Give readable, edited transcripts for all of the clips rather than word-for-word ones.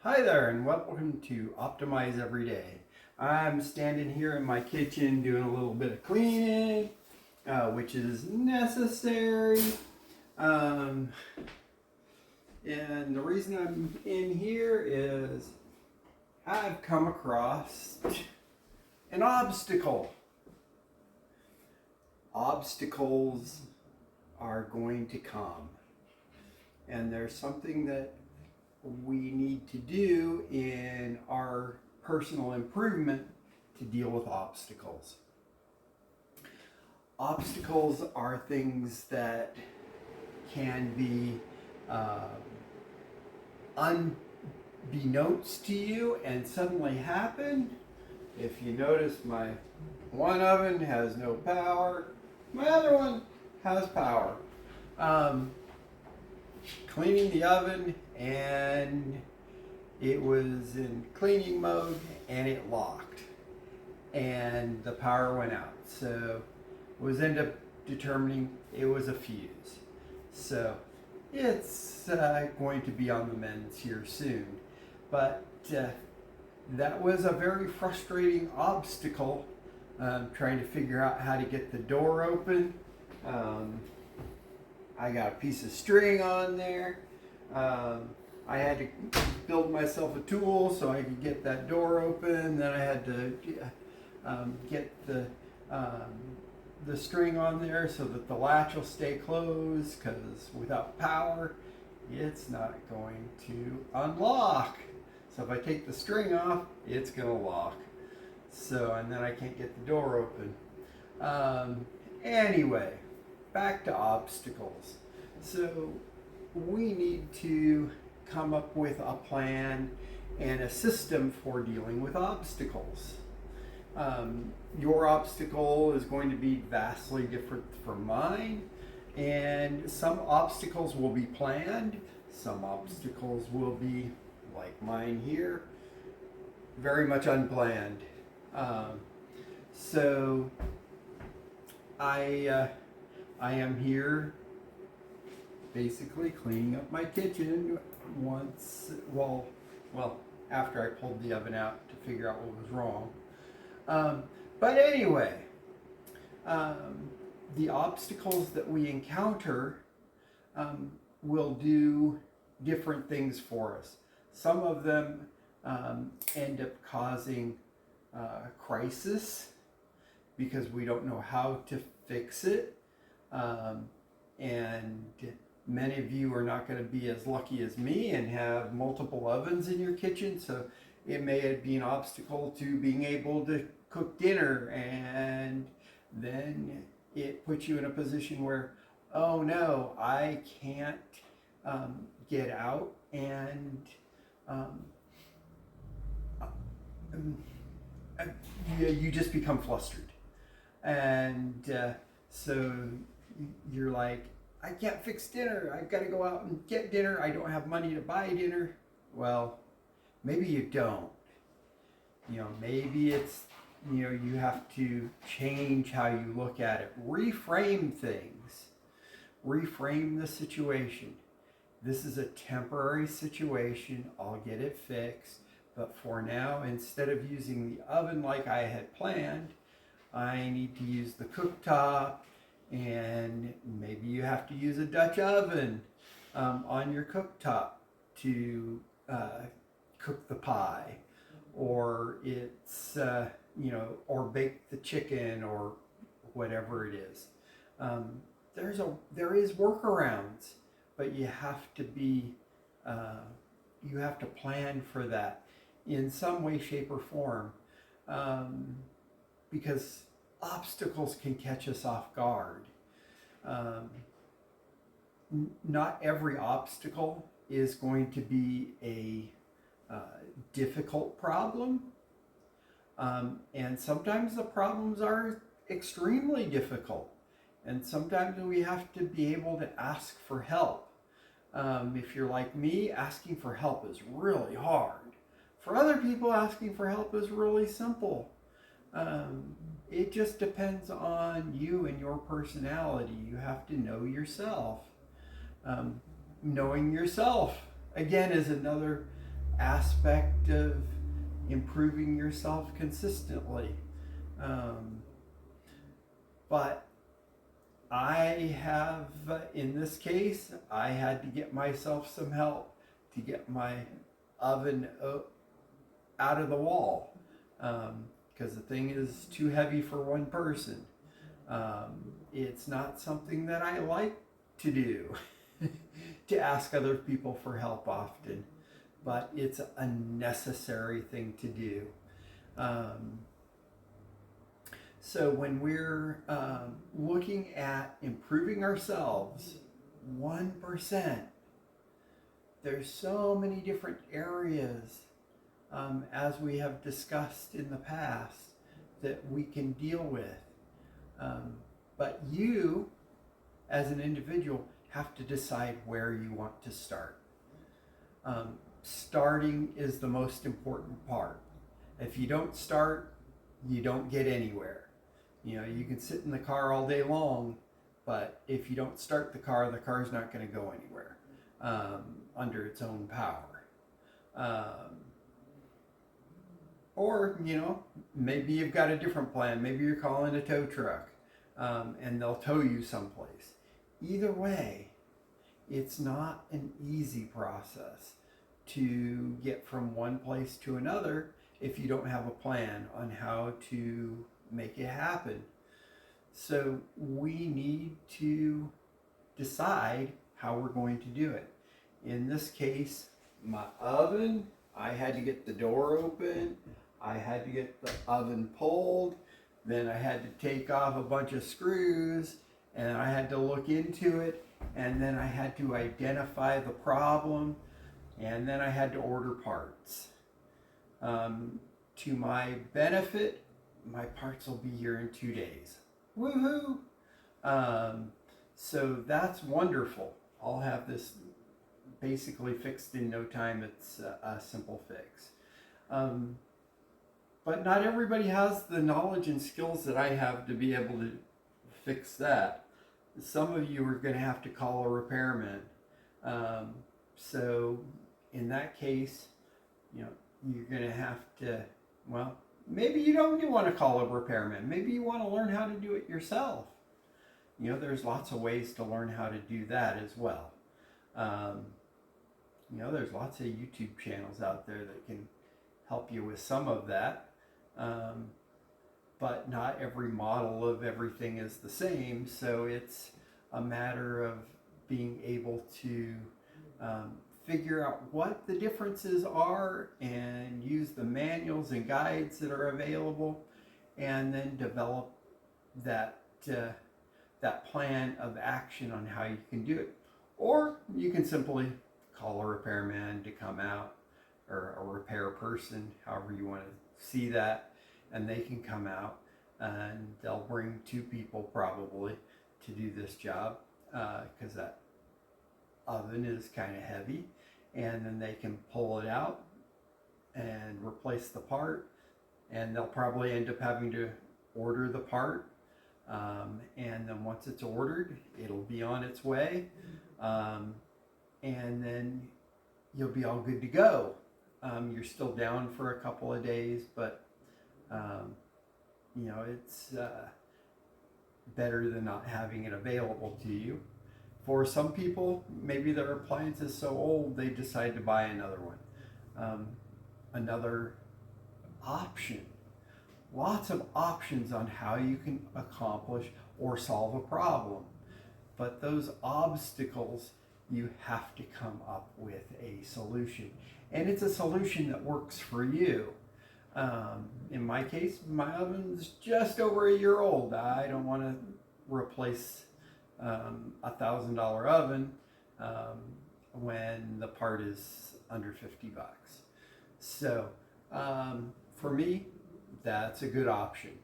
Hi there, and welcome to Optimize Every Day. I'm standing here in my kitchen doing a little bit of cleaning, which is necessary. Um, and the reason I'm in here is I've come across an obstacle. Obstacles are going to come, and there's something that we need to do in our personal improvement to deal with obstacles. Obstacles are things that can be unbeknownst to you and suddenly happen. If you notice, my one oven has no power, my other one has power. Um, Cleaning the oven, and it was in cleaning mode and it locked and the power went out, so it was end up determining it was a fuse. So it's going to be on the mends here soon, but that was a very frustrating obstacle, trying to figure out how to get the door open. I got a piece of string on there. I had to build myself a tool so I could get that door open. Then I had to get the string on there so that the latch will stay closed, because without power, it's not going to unlock. So if I take the string off, it's going to lock. So, and then I can't get the door open. Anyway, back to obstacles. So we need to come up with a plan and a system for dealing with obstacles. Your obstacle is going to be vastly different from mine, and some obstacles will be planned, some obstacles will be, like mine here, very much unplanned. So I am here basically cleaning up my kitchen after I pulled the oven out to figure out what was wrong. But anyway, the obstacles that we encounter will do different things for us. Some of them end up causing crisis because we don't know how to fix it. And many of you are not going to be as lucky as me and have multiple ovens in your kitchen, so it may be an obstacle to being able to cook dinner, and then it puts you in a position where, oh no, I can't get out, and you just become flustered. And so you're like, I can't fix dinner. I've got to go out and get dinner. I don't have money to buy dinner. Well, maybe you don't. Maybe it's, you have to change how you look at it. Reframe things. Reframe the situation. This is a temporary situation. I'll get it fixed. But for now, instead of using the oven like I had planned, I need to use the cooktop, and maybe you have to use a Dutch oven on your cooktop to cook the pie, or or bake the chicken, or whatever it is. There is workarounds, but you have to plan for that in some way, shape, or form, because obstacles can catch us off guard. Not every obstacle is going to be a difficult problem, and sometimes the problems are extremely difficult, and sometimes we have to be able to ask for help. If you're like me, asking for help is really hard. For other people, asking for help is really simple. It just depends on you and your personality. You have to know yourself. Knowing yourself, again, is another aspect of improving yourself consistently. But I have, in this case, I had to get myself some help to get my oven out of the wall, because the thing is too heavy for one person. It's not something that I like to do, to ask other people for help often, but it's a necessary thing to do. So when we're looking at improving ourselves 1%, there's so many different areas, as we have discussed in the past, that we can deal with. But you, as an individual, have to decide where you want to start. Starting is the most important part. If you don't start, you don't get anywhere. You can sit in the car all day long, but if you don't start the car's not going to go anywhere under its own power. Or, maybe you've got a different plan. Maybe you're calling a tow truck, and they'll tow you someplace. Either way, it's not an easy process to get from one place to another if you don't have a plan on how to make it happen. So we need to decide how we're going to do it. In this case, my oven, I had to get the door open, I had to get the oven pulled, then I had to take off a bunch of screws, and I had to look into it, and then I had to identify the problem, and then I had to order parts. To my benefit, my parts will be here in 2 days. Woohoo! So that's wonderful. I'll have this basically fixed in no time. It's a simple fix. But not everybody has the knowledge and skills that I have to be able to fix that. Some of you are going to have to call a repairman. So in that case, you're going to have to, maybe you don't want to call a repairman. Maybe you want to learn how to do it yourself. There's lots of ways to learn how to do that as well. There's lots of YouTube channels out there that can help you with some of that. But not every model of everything is the same. So it's a matter of being able to figure out what the differences are and use the manuals and guides that are available, and then develop that plan of action on how you can do it. Or you can simply call a repairman to come out, or a repair person, however you want to see that, and they can come out and they'll bring 2 people probably to do this job, because that oven is kind of heavy, and then they can pull it out and replace the part, and they'll probably end up having to order the part, and then once it's ordered, it'll be on its way, and then you'll be all good to go. You're still down for a couple of days, but it's better than not having it available to you. For some people, maybe their appliance is so old they decide to buy another one. Another option. Lots of options on how you can accomplish or solve a problem. But those obstacles, you have to come up with a solution. And it's a solution that works for you. In my case, my oven's just over a year old. I don't want to replace $1,000 oven when the part is under $50. So for me, that's a good option.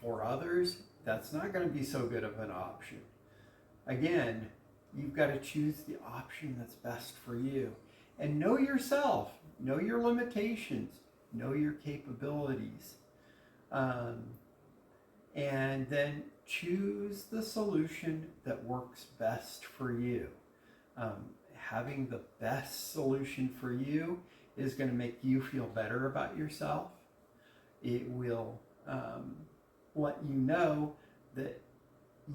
For others, that's not going to be so good of an option. Again, you've got to choose the option that's best for you. And know yourself, know your limitations, know your capabilities. And then choose the solution that works best for you. Having the best solution for you is going to make you feel better about yourself. It will let you know that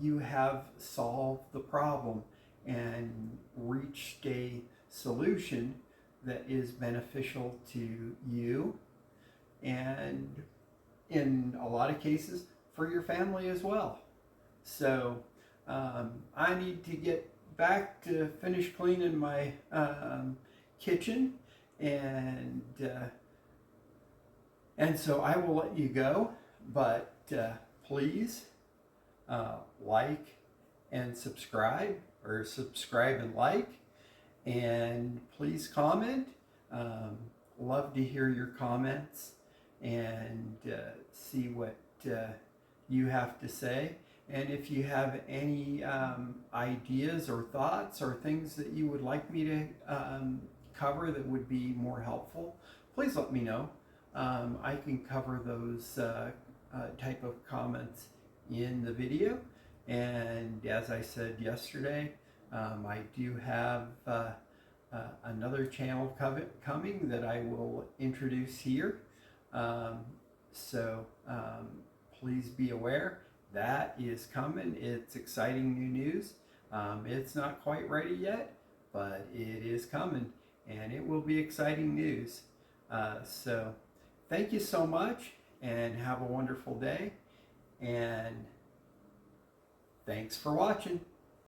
you have solved the problem and reached a solution that is beneficial to you, and in a lot of cases for your family as well. So I need to get back to finish cleaning my kitchen, and so I will let you go, but please like and subscribe, or subscribe and like, and please comment. Love to hear your comments and see what you have to say. And if you have any ideas or thoughts or things that you would like me to cover that would be more helpful, please let me know. I can cover those type of comments in the video. And as I said yesterday, I do have another channel coming that I will introduce here. So please be aware that is coming. It's exciting new news. It's not quite ready yet, but it is coming, and it will be exciting news. So thank you so much, and have a wonderful day, and thanks for watching.